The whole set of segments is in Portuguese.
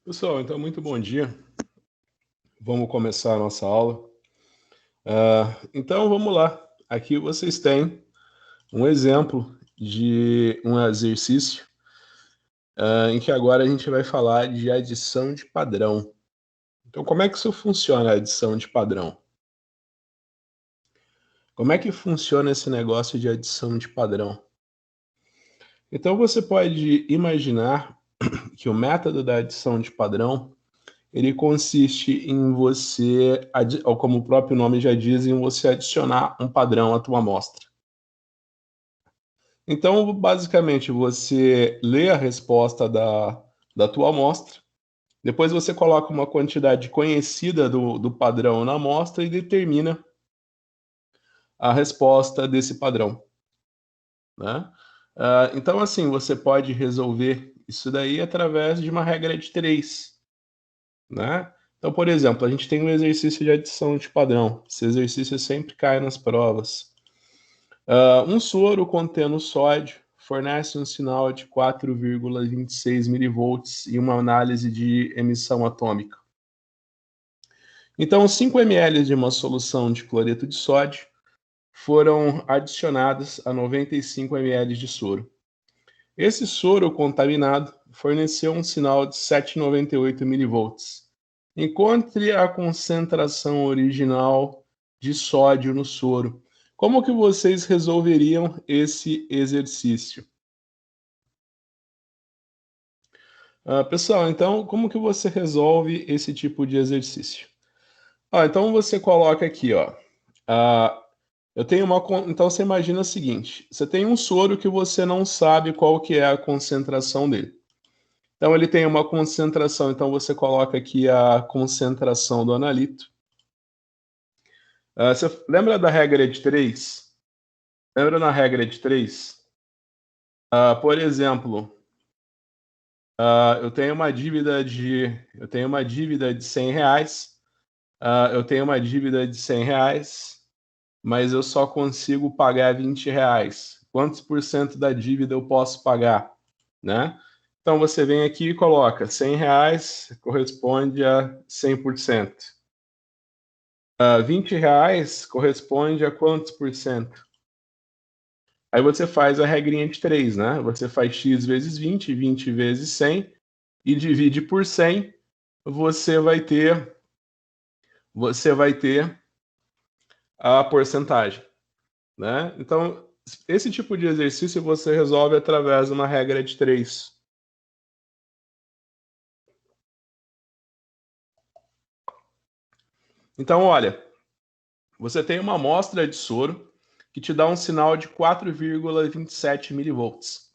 Pessoal, então muito bom dia. Vamos começar a nossa aula. Então vamos lá. Aqui vocês têm um exemplo de um exercício em que agora a gente vai falar de adição de padrão. Então, como é que isso funciona, a adição de padrão? Como é que funciona esse negócio de adição de padrão? Então, você pode imaginar que o método da adição de padrão ele consiste em você, ou como o próprio nome já diz, em você adicionar um padrão à tua amostra. Então, basicamente, você lê a resposta da tua amostra, depois você coloca uma quantidade conhecida do padrão na amostra e determina a resposta desse padrão, né? Então, assim, você pode resolver isso daí através de uma regra de três, né? Então, por exemplo, a gente tem um exercício de adição de padrão. Esse exercício sempre cai nas provas. Um soro contendo sódio fornece um sinal de 4,26 milivolts e uma análise de emissão atômica. Então, 5 ml de uma solução de cloreto de sódio foram adicionadas a 95 ml de soro. Esse soro contaminado forneceu um sinal de 7,98 milivolts. Encontre a concentração original de sódio no soro. Como que vocês resolveriam esse exercício? Pessoal, então, como que você resolve esse tipo de exercício? Então você coloca aqui, ó. ah, eu tenho então você imagina o seguinte: você tem um soro que você não sabe qual que é a concentração dele. Então ele tem uma concentração, então você coloca aqui a concentração do analito. Você lembra da regra de 3? Lembra na regra de 3? Por exemplo, eu tenho uma dívida de 100 reais, eu tenho uma dívida de 100 reais, mas eu só consigo pagar 20 reais. Quantos por cento da dívida eu posso pagar, né? Então você vem aqui e coloca 100 reais corresponde a 100%. 20 reais corresponde a quantos por cento? Aí você faz a regrinha de 3, né? Você faz x vezes 20, 20 vezes 100 e divide por 100, você vai ter a porcentagem, né? Então, esse tipo de exercício você resolve através de uma regra de 3. Então, olha, você tem uma amostra de soro que te dá um sinal de 4,27 milivolts.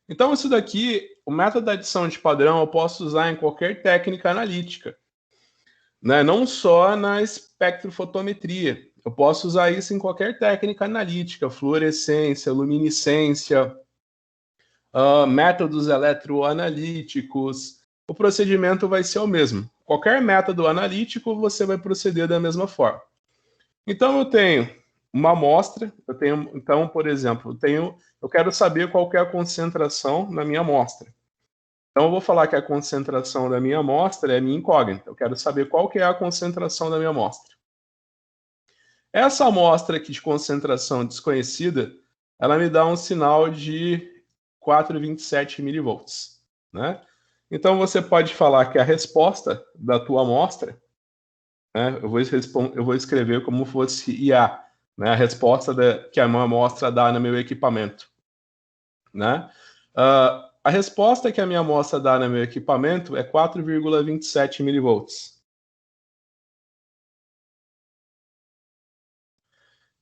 Então, isso daqui, o método da adição de padrão, eu posso usar em qualquer técnica analítica, né? Não só na espectrofotometria. Eu posso usar isso em qualquer técnica analítica, fluorescência, luminescência, métodos eletroanalíticos. O procedimento vai ser o mesmo. Qualquer método analítico, você vai proceder da mesma forma. Então, eu tenho uma amostra, então, por exemplo, eu quero saber qual que é a concentração na minha amostra. Então, eu vou falar que a concentração da minha amostra é minha incógnita. Eu quero saber qual que é a concentração da minha amostra. Essa amostra aqui de concentração desconhecida, ela me dá um sinal de 4,27 milivolts, né? Então, você pode falar que a resposta da tua amostra, né, eu vou escrever como fosse IA, né, a resposta que a minha amostra dá no meu equipamento, né? A resposta que a minha amostra dá no meu equipamento é 4,27 milivolts.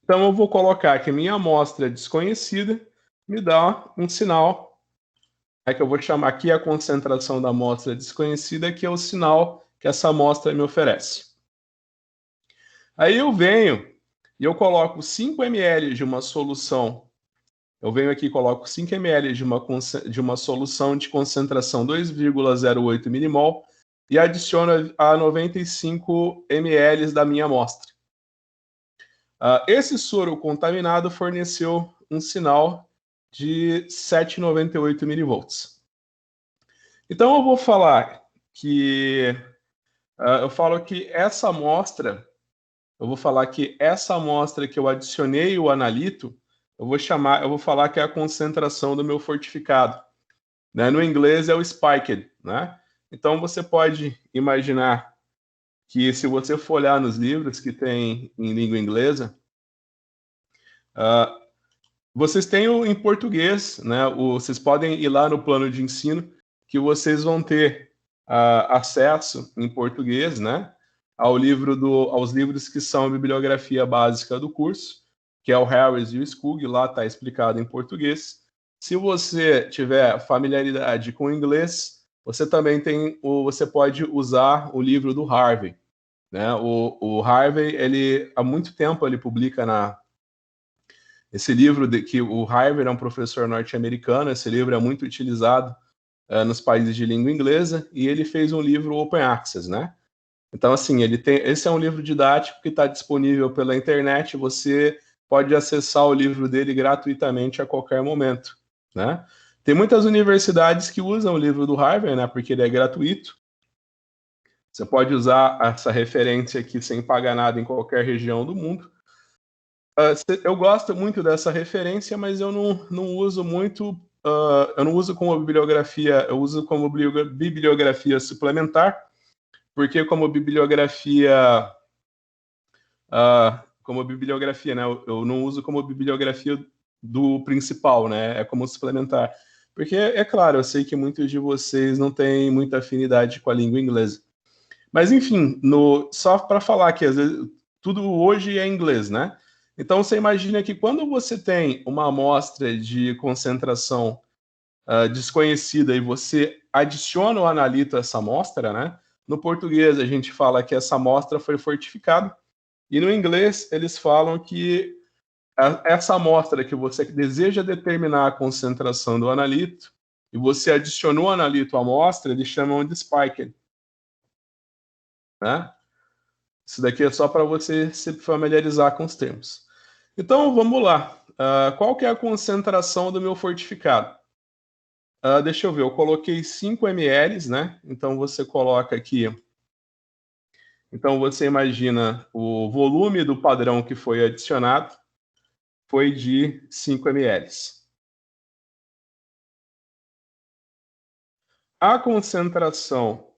Então, eu vou colocar que a minha amostra desconhecida me dá um sinal, que eu vou chamar aqui a concentração da amostra desconhecida, que é o sinal que essa amostra me oferece. Aí eu venho e eu coloco 5 ml de uma solução. Eu venho aqui e coloco 5 ml de uma solução de concentração 2,08 milimol e adiciono a 95 ml da minha amostra. Esse soro contaminado forneceu um sinal de 7,98 milivolts. Então eu vou falar que eu vou falar que essa amostra que eu adicionei o analito, eu vou falar que é a concentração do meu fortificado, né? No inglês é o spiked, né? Então você pode imaginar que se você for olhar nos livros que tem em língua inglesa, vocês têm em português, né? Vocês podem ir lá no plano de ensino que vocês vão ter acesso em português, né? Aos livros que são a bibliografia básica do curso, que é o Harris e o Skug, lá está explicado em português. Se você tiver familiaridade com o inglês, você também você pode usar o livro do Harvey, né? O Harvey, há muito tempo ele publica esse livro que o Harvey é um professor norte-americano. Esse livro é muito utilizado nos países de língua inglesa, e ele fez um livro open access, né? Então, assim, esse é um livro didático que está disponível pela internet. Você pode acessar o livro dele gratuitamente a qualquer momento, né? Tem muitas universidades que usam o livro do Harvey, né? Porque ele é gratuito. Você pode usar essa referência aqui sem pagar nada em qualquer região do mundo. Eu gosto muito dessa referência, mas eu não uso muito. Eu não uso como bibliografia, eu uso como bibliografia suplementar, porque como bibliografia, né? Eu não uso como bibliografia do principal, né? É como suplementar. Porque, é claro, eu sei que muitos de vocês não têm muita afinidade com a língua inglesa. Mas, enfim, só para falar que às vezes tudo hoje é inglês, né? Então, você imagina que quando você tem uma amostra de concentração desconhecida e você adiciona o analito a essa amostra, né? No português, a gente fala que essa amostra foi fortificada, e no inglês, eles falam que essa amostra que você deseja determinar a concentração do analito, e você adicionou o analito à amostra, eles chamam de spiked, né? Isso daqui é só para você se familiarizar com os termos. Então, vamos lá. Qual que é a concentração do meu fortificado? Deixa eu ver, eu coloquei 5 ml, né? Então, você coloca aqui... Então, você imagina o volume do padrão que foi adicionado foi de 5 ml. A concentração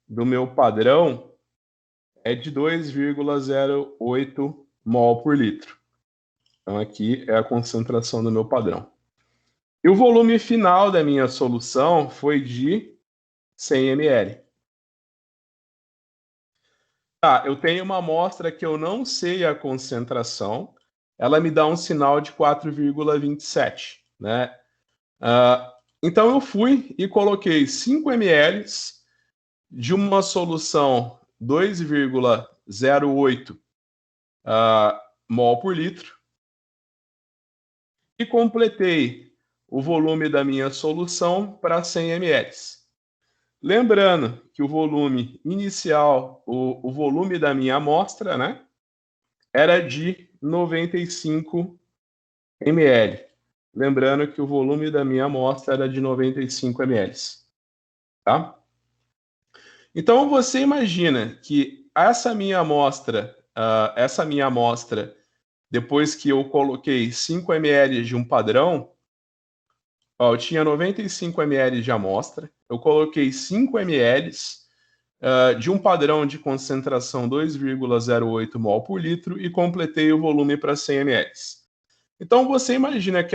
do meu padrão é de 2,08 mol por litro. Então, aqui é a concentração do meu padrão. E o volume final da minha solução foi de 100 ml. Tá, eu tenho uma amostra que eu não sei a concentração, ela me dá um sinal de 4,27, né? Então eu fui e coloquei 5 ml de uma solução 2,08 mol por litro e completei o volume da minha solução para 100 ml. Lembrando que o volume inicial, o volume da minha amostra, né, era de 95 ml. Lembrando que o volume da minha amostra era de 95 ml. Tá? Então, você imagina que essa minha amostra, depois que eu coloquei 5 ml de um padrão, eu tinha 95 ml de amostra, eu coloquei 5 ml de um padrão de concentração 2,08 mol por litro e completei o volume para 100 ml. Então, você imagina que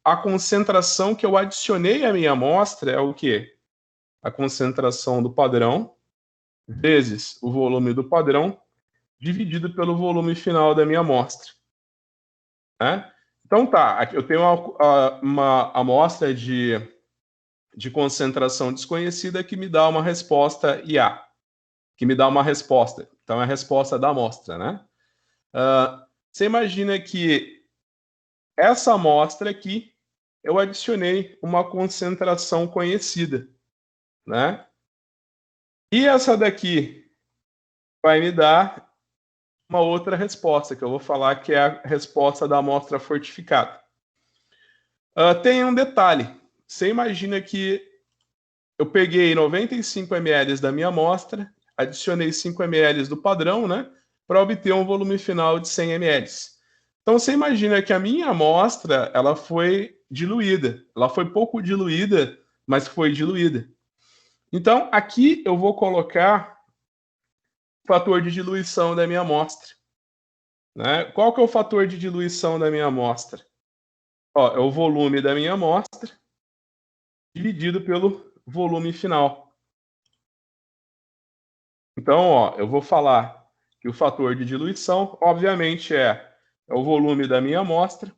a concentração que eu adicionei à minha amostra é o quê? A concentração do padrão vezes o volume do padrão dividido pelo volume final da minha amostra. Né? Então, tá, eu tenho uma amostra de concentração desconhecida que me dá uma resposta IA, que me dá uma resposta. Então, é a resposta da amostra, né? Você imagina que essa amostra aqui, eu adicionei uma concentração conhecida, né? E essa daqui vai me dar uma outra resposta, que eu vou falar que é a resposta da amostra fortificada. Tem um detalhe. Você imagina que eu peguei 95 ml da minha amostra, adicionei 5 ml do padrão, né, para obter um volume final de 100 ml. Então você imagina que a minha amostra, ela foi diluída. Ela foi pouco diluída, mas foi diluída. Então aqui eu vou colocar o fator de diluição da minha amostra, né? Qual que é o fator de diluição da minha amostra? Ó, é o volume da minha amostra dividido pelo volume final. Então, ó, eu vou falar que o fator de diluição, obviamente, é o volume da minha amostra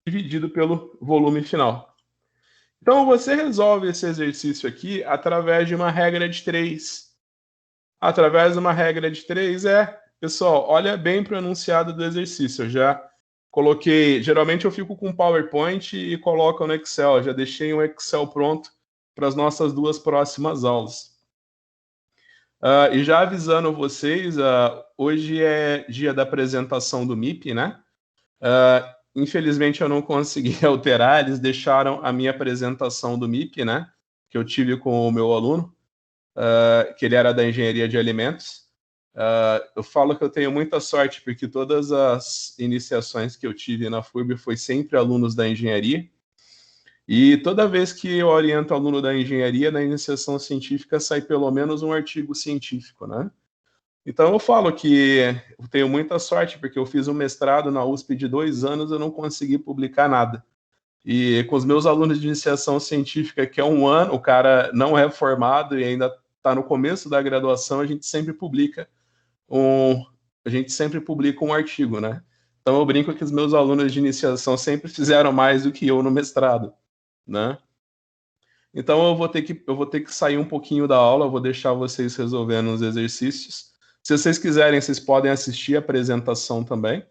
dividido pelo volume final. Então, você resolve esse exercício aqui através de uma regra de 3. Através de uma regra de 3 pessoal, olha bem para o enunciado do exercício. Eu já coloquei, geralmente eu fico com PowerPoint e coloco no Excel. Já deixei um Excel pronto para as nossas 2 próximas aulas. E já avisando vocês, hoje é dia da apresentação do MIP, né? Infelizmente eu não consegui alterar, eles deixaram a minha apresentação do MIP, né? Que eu tive com o meu aluno, que ele era da engenharia de alimentos. Eu falo que eu tenho muita sorte, porque todas as iniciações que eu tive na FURB foi sempre alunos da engenharia. E toda vez que eu oriento aluno da engenharia, na iniciação científica sai pelo menos um artigo científico, né? Então eu falo que eu tenho muita sorte, porque eu fiz um mestrado na USP de 2 anos, eu não consegui publicar nada. E com os meus alunos de iniciação científica, que é 1 ano, o cara não é formado e ainda está no começo da graduação, a gente sempre publica um artigo, né? Então eu brinco que os meus alunos de iniciação sempre fizeram mais do que eu no mestrado, né? Então eu vou ter que sair um pouquinho da aula, eu vou deixar vocês resolvendo os exercícios. Se vocês quiserem, vocês podem assistir a apresentação também.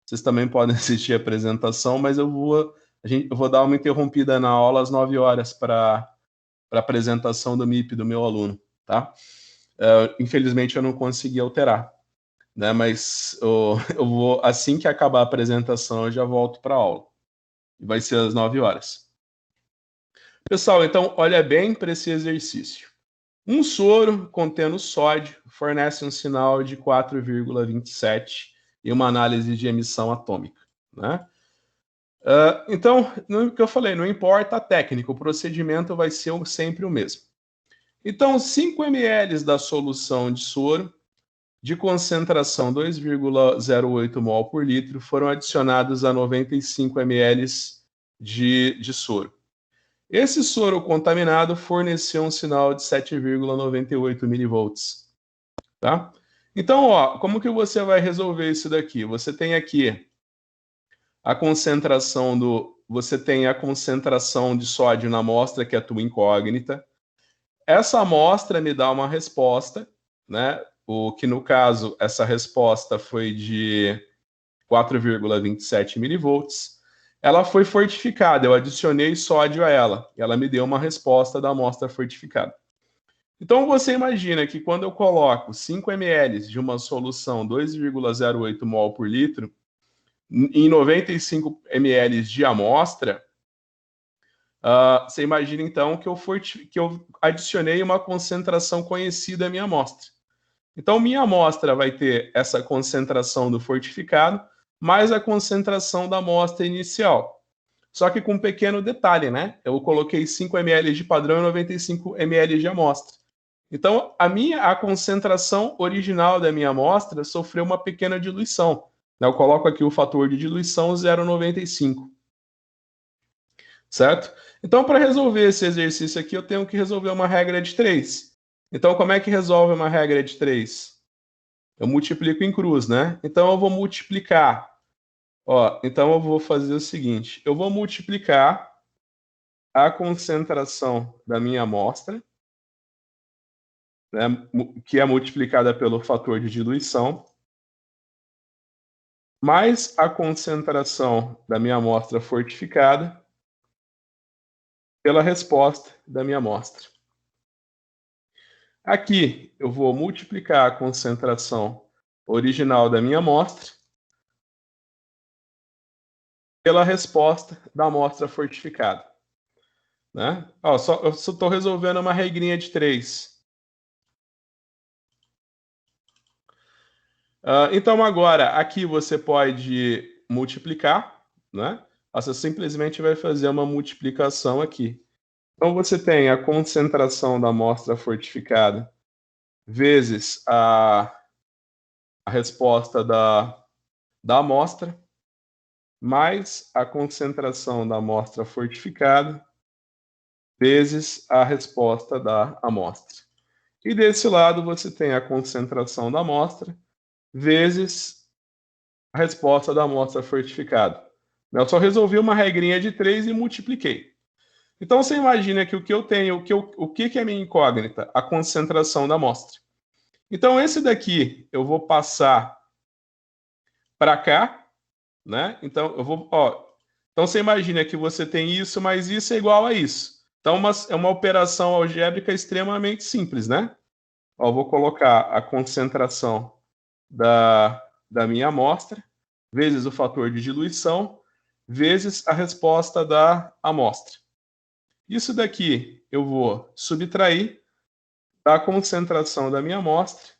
Vocês também podem assistir a apresentação, mas eu vou dar uma interrompida na aula às 9 horas para a apresentação do MIP do meu aluno, tá? Infelizmente eu não consegui alterar, né? Mas eu vou, assim que acabar a apresentação, eu já volto para a aula. Vai ser às 9 horas. Pessoal, então olha bem para esse exercício. Um soro contendo sódio fornece um sinal de 4,27 e uma análise de emissão atômica, né? Então, no que eu falei, não importa a técnica, o procedimento vai ser sempre o mesmo. Então, 5 ml da solução de soro de concentração 2,08 mol por litro foram adicionados a 95 ml de soro. Esse soro contaminado forneceu um sinal de 7,98 milivolts, tá? Então, ó, como que você vai resolver isso daqui? Você tem aqui a concentração de sódio na amostra, que é a tua incógnita. Essa amostra me dá uma resposta, né? O que no caso essa resposta foi de 4,27 milivolts. Ela foi fortificada, eu adicionei sódio a ela, e ela me deu uma resposta da amostra fortificada. Então você imagina que quando eu coloco 5 ml de uma solução 2,08 mol por litro em 95 ml de amostra, você imagina então que eu adicionei uma concentração conhecida à minha amostra. Então minha amostra vai ter essa concentração do fortificado mais a concentração da amostra inicial. Só que com um pequeno detalhe, né? Eu coloquei 5 ml de padrão e 95 ml de amostra. Então, a concentração original da minha amostra sofreu uma pequena diluição. Eu coloco aqui o fator de diluição 0,95. Certo? Então, para resolver esse exercício aqui, eu tenho que resolver uma regra de 3. Então, como é que resolve uma regra de 3? Eu multiplico em cruz, né? Então, eu vou multiplicar. Ó, então, eu vou fazer o seguinte. Eu vou multiplicar a concentração da minha amostra, né, que é multiplicada pelo fator de diluição, mais a concentração da minha amostra fortificada pela resposta da minha amostra. Aqui eu vou multiplicar a concentração original da minha amostra pela resposta da amostra fortificada. né? Ó, eu só estou resolvendo uma regrinha de 3. Então, agora, aqui você pode multiplicar, né? Você simplesmente vai fazer uma multiplicação aqui. Então, você tem a concentração da amostra fortificada vezes a resposta da amostra, mais a concentração da amostra fortificada, vezes a resposta da amostra. E desse lado, você tem a concentração da amostra, vezes a resposta da amostra fortificada. Eu só resolvi uma regrinha de 3 e multipliquei. Então, você imagina que o que eu tenho, o que é a minha incógnita? A concentração da amostra. Então, esse daqui eu vou passar para cá, né? Então, então, você imagina que você tem isso, mas isso é igual a isso. Então, é uma operação algébrica extremamente simples, né? Ó, vou colocar a concentração da minha amostra, vezes o fator de diluição, vezes a resposta da amostra. Isso daqui eu vou subtrair da concentração da minha amostra,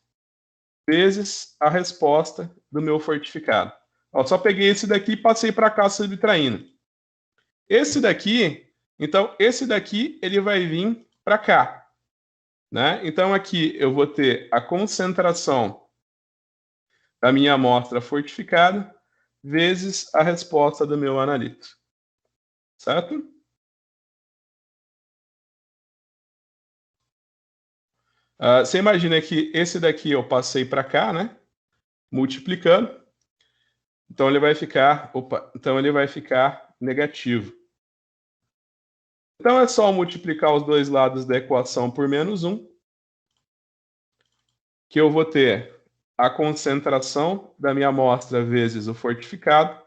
vezes a resposta do meu fortificado. Ó, só peguei esse daqui e passei para cá subtraindo. Esse daqui, então, esse daqui ele vai vir para cá, né? Então, aqui eu vou ter a concentração da minha amostra fortificada vezes a resposta do meu analito. Certo? Você imagina que esse daqui eu passei para cá, né? Multiplicando. Então ele vai ficar, então ele vai ficar negativo. Então é só multiplicar os dois lados da equação por menos 1, que eu vou ter a concentração da minha amostra vezes o fortificado,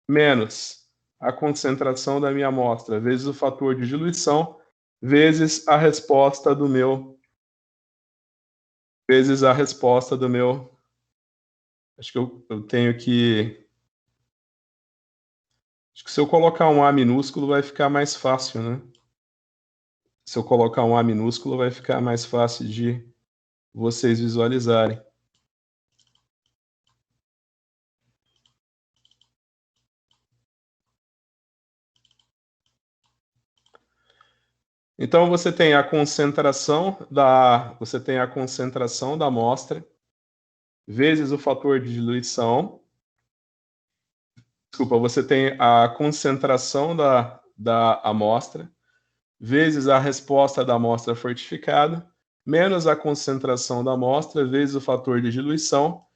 menos a concentração da minha amostra vezes o fator de diluição, vezes a resposta do meu, acho que eu tenho que, acho que se eu colocar um A minúsculo vai ficar mais fácil, né? Se eu colocar um A minúsculo vai ficar mais fácil de vocês visualizarem. Então você tem a concentração da amostra vezes o fator de diluição. Desculpa, você tem a concentração da amostra vezes a resposta da amostra fortificada menos a concentração da amostra vezes o fator de diluição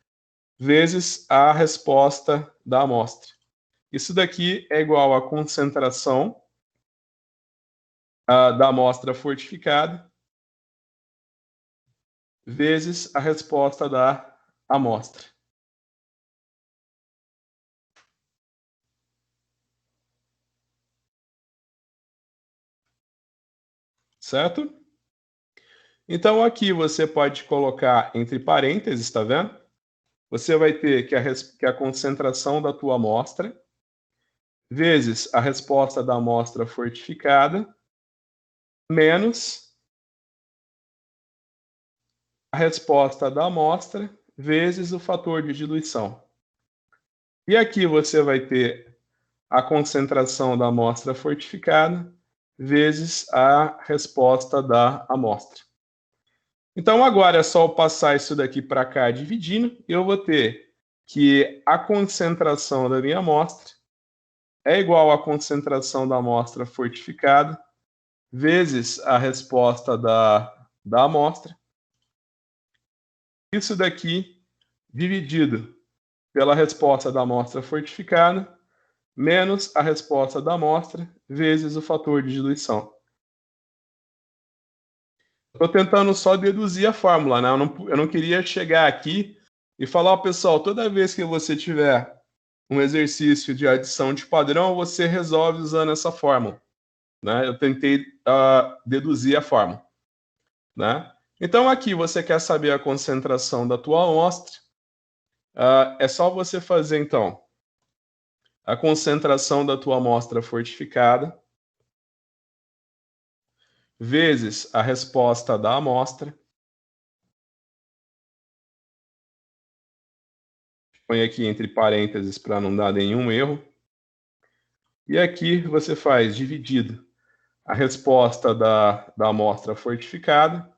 vezes a resposta da amostra. Isso daqui é igual à concentração da amostra fortificada vezes a resposta da amostra. Certo? Então, aqui você pode colocar entre parênteses, tá vendo? Você vai ter que a concentração da tua amostra vezes a resposta da amostra fortificada menos a resposta da amostra vezes o fator de diluição. E aqui você vai ter a concentração da amostra fortificada vezes a resposta da amostra. Então, agora é só eu passar isso daqui para cá dividindo, e eu vou ter que a concentração da minha amostra é igual à concentração da amostra fortificada vezes a resposta da amostra. Isso daqui dividido pela resposta da amostra fortificada menos a resposta da amostra vezes o fator de diluição. Estou tentando só deduzir a fórmula, né? Eu não queria chegar aqui e falar, ó, pessoal, toda vez que você tiver um exercício de adição de padrão, você resolve usando essa fórmula, né? Eu tentei deduzir a fórmula, né? Então aqui você quer saber a concentração da tua amostra, é só você fazer então a concentração da tua amostra fortificada vezes a resposta da amostra. Põe aqui entre parênteses para não dar nenhum erro. E aqui você faz dividido a resposta da amostra fortificada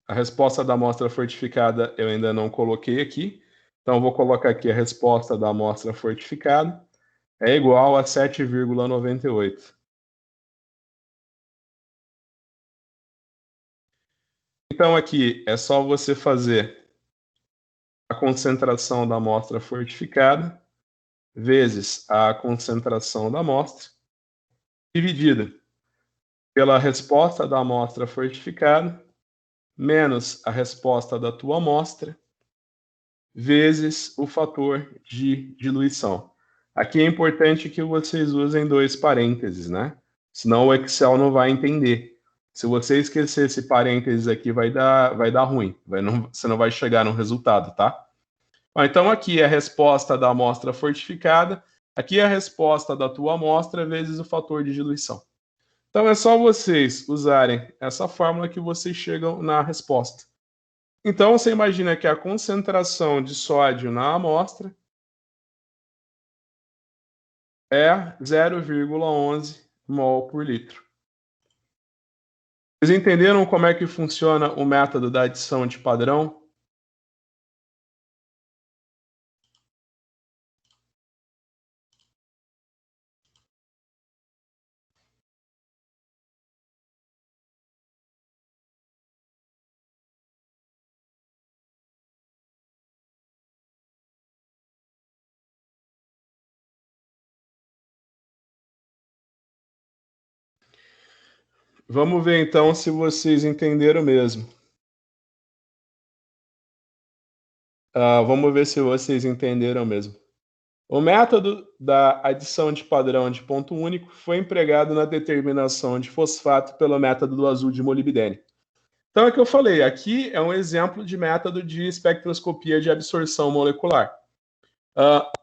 A resposta da amostra fortificada eu ainda não coloquei aqui, então vou colocar aqui a resposta da amostra fortificada é igual a 7,98. Então aqui é só você fazer a concentração da amostra fortificada vezes a concentração da amostra dividida pela resposta da amostra fortificada menos a resposta da tua amostra vezes o fator de diluição. Aqui é importante que vocês usem dois parênteses, né? Senão o Excel não vai entender. Se você esquecer esse parênteses aqui, vai dar ruim. Você não vai chegar no resultado, tá? Então, aqui é a resposta da amostra fortificada. Aqui é a resposta da tua amostra vezes o fator de diluição. Então, é só vocês usarem essa fórmula que vocês chegam na resposta. Então, você imagina que a concentração de sódio na amostra é 0,11 mol por litro. Vocês entenderam como é que funciona o método da adição de padrão? Vamos ver então se vocês entenderam mesmo. Vamos ver se vocês entenderam mesmo. O método da adição de padrão de ponto único foi empregado na determinação de fosfato pelo método do azul de molibdênio. Então é o que eu falei, aqui é um exemplo de método de espectroscopia de absorção molecular.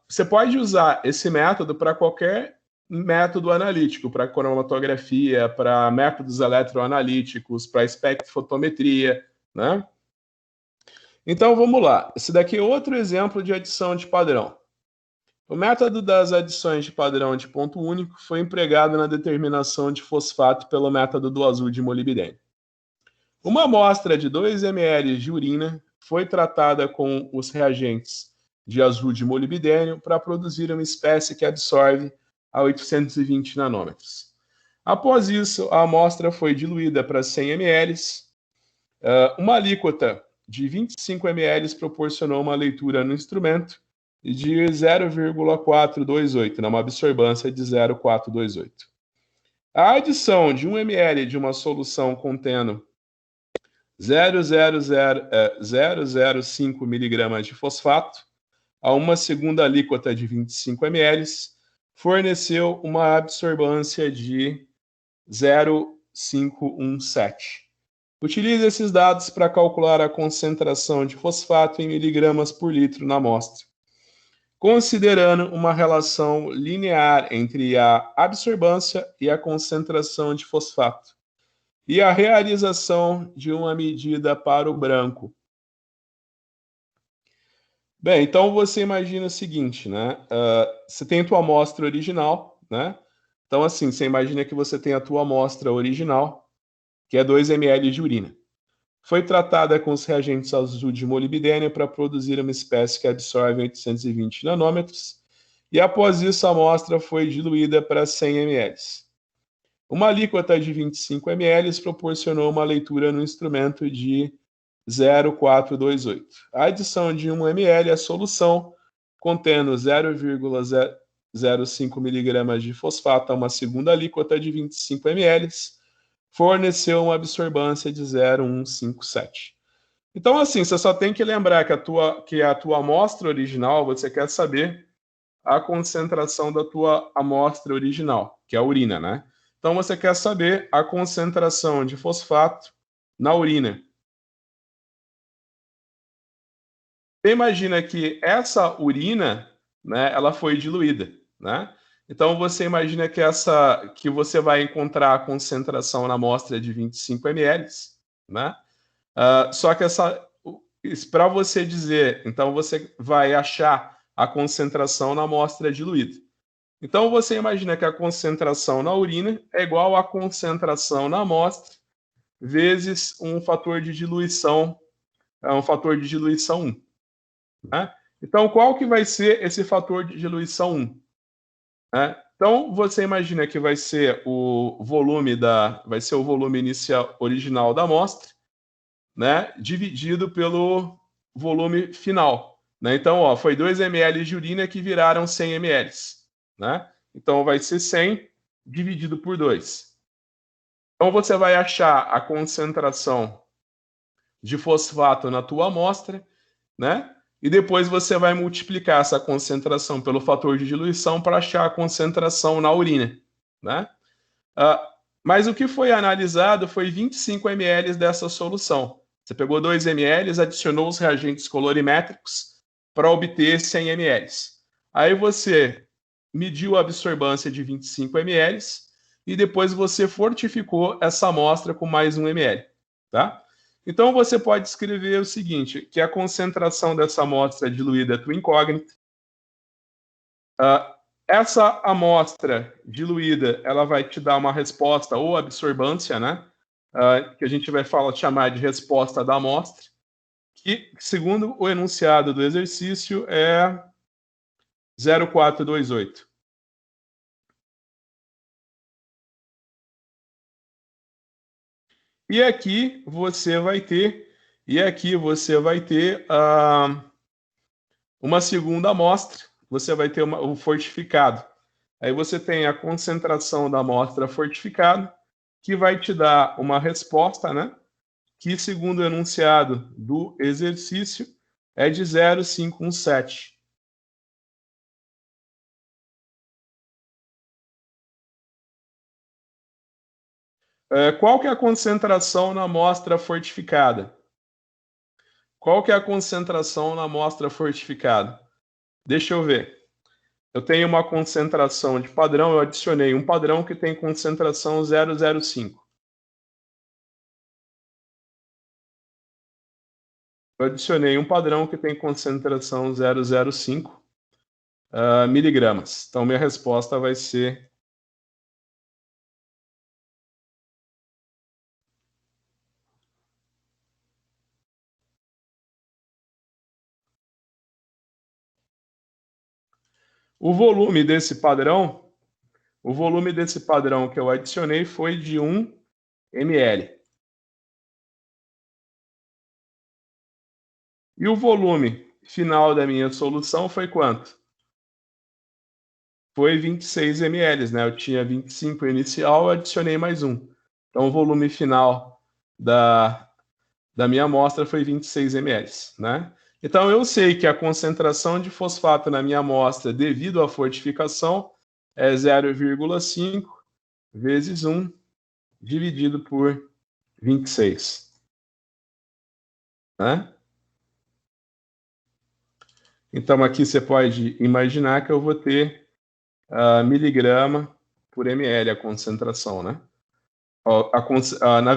Você pode usar esse método para qualquer método analítico, para cromatografia, para métodos eletroanalíticos, para espectrofotometria, né? Então vamos lá. Esse daqui é outro exemplo de adição de padrão. O método das adições de padrão de ponto único foi empregado na determinação de fosfato pelo método do azul de molibdênio. Uma amostra de 2 ml de urina foi tratada com os reagentes de azul de molibdênio para produzir uma espécie que absorve a 820 nanômetros. Após isso, a amostra foi diluída para 100 ml. Uma alíquota de 25 ml proporcionou uma leitura no instrumento de 0,428, uma absorbância de 0,428. A adição de 1 ml de uma solução contendo 0,005 miligramas de fosfato a uma segunda alíquota de 25 ml forneceu uma absorbância de 0,517. Utilize esses dados para calcular a concentração de fosfato em miligramas por litro na amostra, considerando uma relação linear entre a absorbância e a concentração de fosfato, e a realização de uma medida para o branco. Bem, então você imagina o seguinte, né? Você tem a tua amostra original, né? Então, assim, você imagina que você tem a tua amostra original, que é 2 ml de urina. Foi tratada com os reagentes azul de molibdênio para produzir uma espécie que absorve 820 nanômetros, e após isso a amostra foi diluída para 100 ml. Uma alíquota de 25 ml proporcionou uma leitura no instrumento de 0,428. A adição de 1 ml à solução, contendo 0,05 mg de fosfato a uma segunda alíquota de 25 ml, forneceu uma absorbância de 0,157. Então, assim, você só tem que lembrar que a tua amostra original, você quer saber a concentração da tua amostra original, que é a urina, né? Então, você quer saber a concentração de fosfato na urina. Você imagina que essa urina né, ela foi diluída, né? Então você imagina que você vai encontrar a concentração na amostra de 25 ml, né? Só que para você dizer, então você vai achar a concentração na amostra diluída. Então você imagina que a concentração na urina é igual à concentração na amostra vezes um fator de diluição, um fator de diluição 1. Né? Então, qual que vai ser esse fator de diluição 1? Né? Então, você imagina que vai ser o volume inicial original da amostra, né, dividido pelo volume final. Né? Então, ó, foi 2 ml de urina que viraram 100 ml. Né? Então, vai ser 100 dividido por 2. Então, você vai achar a concentração de fosfato na tua amostra, né? E depois você vai multiplicar essa concentração pelo fator de diluição para achar a concentração na urina, né? Mas o que foi analisado foi 25 ml dessa solução. Você pegou 2 ml, adicionou os reagentes colorimétricos para obter 100 ml. Aí você mediu a absorbância de 25 ml e depois você fortificou essa amostra com mais 1 ml, tá? Então você pode escrever o seguinte, que a concentração dessa amostra diluída é tua incógnita. Essa amostra diluída, ela vai te dar uma resposta ou absorbância, né? Que a gente vai chamar de resposta da amostra, que, segundo o enunciado do exercício, é 0,428. E aqui você vai ter, uma segunda amostra, você vai ter o fortificado. Aí você tem a concentração da amostra fortificada, que vai te dar uma resposta, né? Que, segundo o enunciado do exercício, é de 0,517. Qual que é a concentração na amostra fortificada? Qual que é a concentração na amostra fortificada? Deixa eu ver. Eu tenho uma concentração de padrão, eu adicionei um padrão que tem concentração 0,05. Eu adicionei um padrão que tem concentração 0,05 miligramas. Então, minha resposta vai ser o volume desse padrão que eu adicionei foi de 1 ml. E o volume final da minha solução foi quanto? Foi 26 ml, né? Eu tinha 25 inicial, eu adicionei mais 1. Então, o volume final da minha amostra foi 26 ml, né? Então, eu sei que a concentração de fosfato na minha amostra, devido à fortificação, é 0,5 vezes 1 dividido por 26. Né? Então, aqui você pode imaginar que eu vou ter miligrama por ml a concentração, né? Na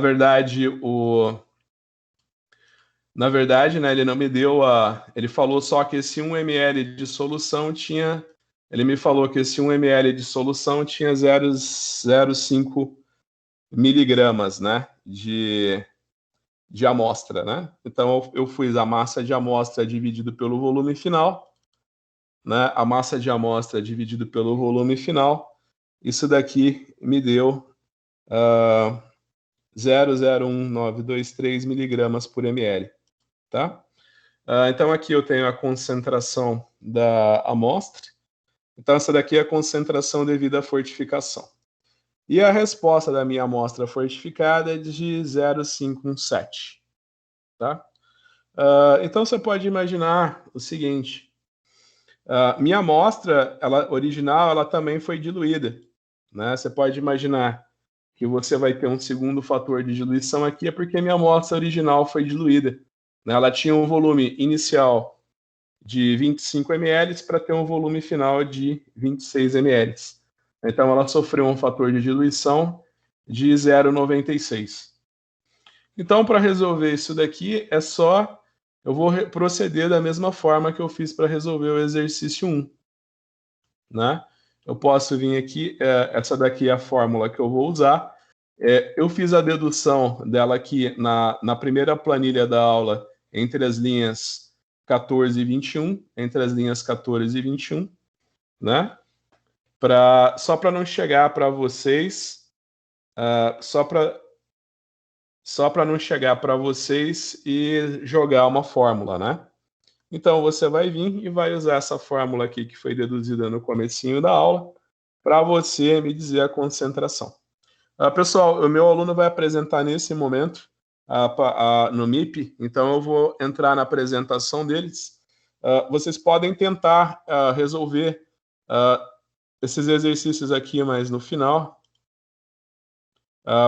verdade, né, ele não me deu ele falou só que esse 1 ml de solução tinha... Ele me falou que esse 1 ml de solução tinha 0,05 miligramas, né, de amostra, né? Então, eu fiz a massa de amostra dividido pelo volume final, né? A massa de amostra dividido pelo volume final. Isso daqui me deu 0,01923 miligramas por ml, tá? Então, aqui eu tenho a concentração da amostra. Então, essa daqui é a concentração devido à fortificação. E a resposta da minha amostra fortificada é de 0,517. Tá? Então, você pode imaginar o seguinte. Minha amostra original ela também foi diluída. Né? Você pode imaginar que você vai ter um segundo fator de diluição aqui, é porque minha amostra original foi diluída. Né? Ela tinha um volume inicial de 25 ml para ter um volume final de 26 ml. Então, ela sofreu um fator de diluição de 0,96. Então, para resolver isso daqui, eu vou proceder da mesma forma que eu fiz para resolver o exercício 1. Né? Eu posso vir aqui, essa daqui é a fórmula que eu vou usar. Eu fiz a dedução dela aqui na primeira planilha da aula, entre as linhas 14 e 21, entre as linhas 14 e 21, né? Só para não chegar para vocês, só para não chegar para vocês e jogar uma fórmula, né? Então, você vai vir e vai usar essa fórmula aqui que foi deduzida no comecinho da aula para você me dizer a concentração. Pessoal, o meu aluno vai apresentar nesse momento no MIP, então eu vou entrar na apresentação deles. Vocês podem tentar resolver esses exercícios aqui, mas no final,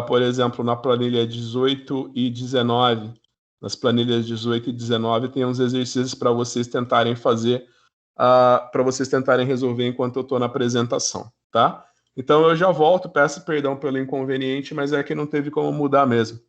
por exemplo, na planilha 18 e 19, nas planilhas 18 e 19 tem uns exercícios para vocês tentarem fazer, para vocês tentarem resolver enquanto eu estou na apresentação, tá? Então eu já volto, peço perdão pelo inconveniente, mas é que não teve como mudar mesmo.